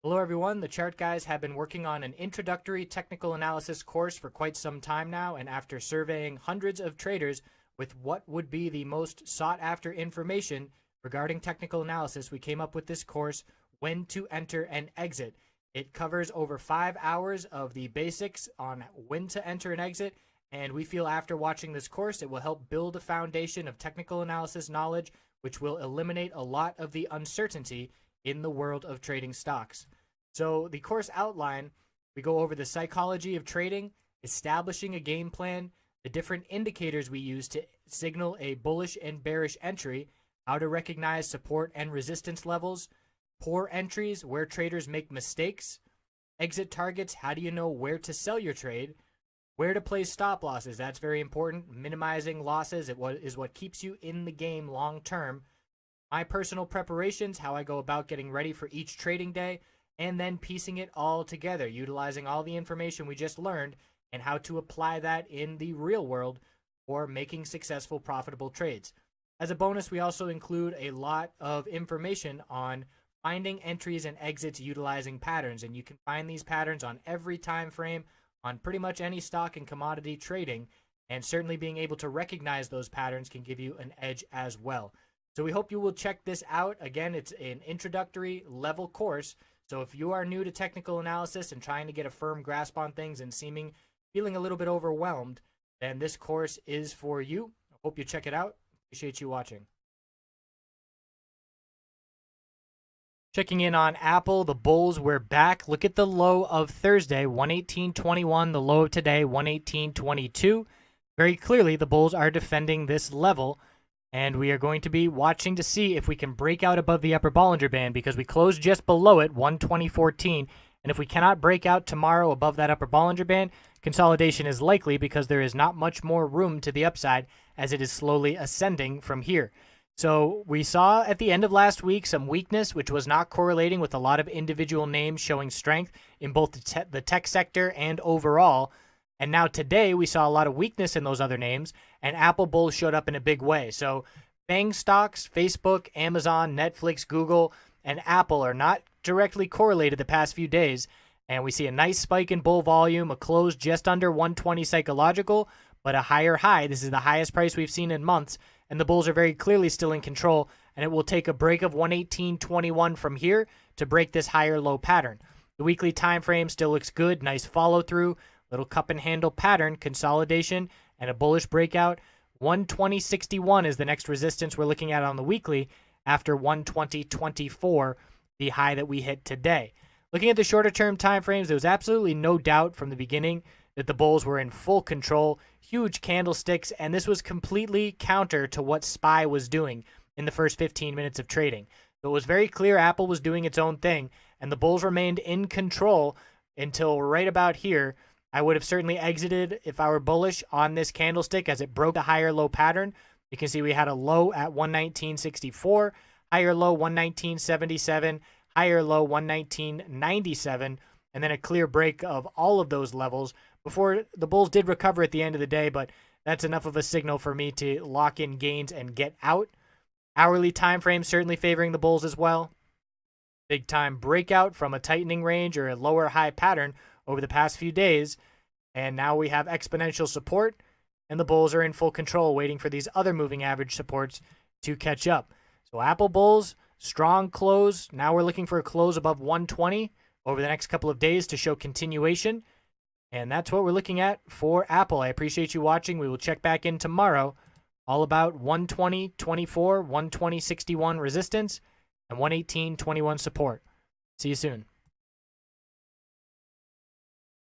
Hello everyone, the Chart Guys have been working on an introductory technical analysis course for quite some time now, and after surveying hundreds of traders with what would be the most sought after information regarding technical analysis, we came up with this course, When to Enter and Exit. It covers over 5 hours of the basics on when to enter and exit, and we feel after watching this course it will help build a foundation of technical analysis knowledge which will eliminate a lot of the uncertainty in the world of trading stocks. So the course outline, we go over the psychology of trading, establishing a game plan, the different indicators we use to signal a bullish and bearish entry, how to recognize support and resistance levels, poor entries, where traders make mistakes, exit targets, how do you know where to sell your trade, where to place stop losses, that's very important, minimizing losses is what keeps you in the game long term, my personal preparations, how I go about getting ready for each trading day, and then piecing it all together, utilizing all the information we just learned and how to apply that in the real world for making successful, profitable trades. As a bonus, we also include a lot of information on finding entries and exits utilizing patterns, and you can find these patterns on every time frame on pretty much any stock and commodity trading, and certainly being able to recognize those patterns can give you an edge as well. So we hope you will check this out. Again, it's an introductory level course. So if you are new to technical analysis and trying to get a firm grasp on things and feeling a little bit overwhelmed, then this course is for you. I hope you check it out. Appreciate you watching. Checking in on Apple, the bulls were back. Look at the low of Thursday, 118.21. The low of today, 118.22. Very clearly, the bulls are defending this level. And we are going to be watching to see if we can break out above the upper Bollinger Band because we closed just below it, 120.14. And if we cannot break out tomorrow above that upper Bollinger Band, consolidation is likely because there is not much more room to the upside as it is slowly ascending from here. So we saw at the end of last week some weakness, which was not correlating with a lot of individual names showing strength in both the tech sector and overall. And now today we saw a lot of weakness in those other names, and Apple bulls showed up in a big way. So FANG stocks, Facebook, Amazon, Netflix, Google, and Apple are not directly correlated the past few days. And we see a nice spike in bull volume, a close just under 120 psychological, but a higher high. This is the highest price we've seen in months, and the bulls are very clearly still in control, and it will take a break of 118.21 from here to break this higher low pattern. The weekly time frame still looks good, nice follow through. Little cup and handle pattern, consolidation, and a bullish breakout. 120.61 is the next resistance we're looking at on the weekly after 120.24, the high that we hit today. Looking at the shorter term time frames, there was absolutely no doubt from the beginning that the bulls were in full control, huge candlesticks, and this was completely counter to what SPY was doing in the first 15 minutes of trading. So it was very clear Apple was doing its own thing, and the bulls remained in control until right about here. I would have certainly exited if I were bullish on this candlestick as it broke the higher low pattern. You can see we had a low at 119.64, higher low 119.77, higher low 119.97, and then a clear break of all of those levels before the bulls did recover at the end of the day, but that's enough of a signal for me to lock in gains and get out. Hourly time frame certainly favoring the bulls as well. Big time breakout from a tightening range or a lower high pattern over the past few days, and now we have exponential support, and the bulls are in full control waiting for these other moving average supports to catch up. So Apple bulls, strong close. Now we're looking for a close above 120 over the next couple of days to show continuation, and that's what we're looking at for Apple. I appreciate you watching. We will check back in tomorrow, all about 120.24, 120.61 resistance, and 118.21 support. See you soon.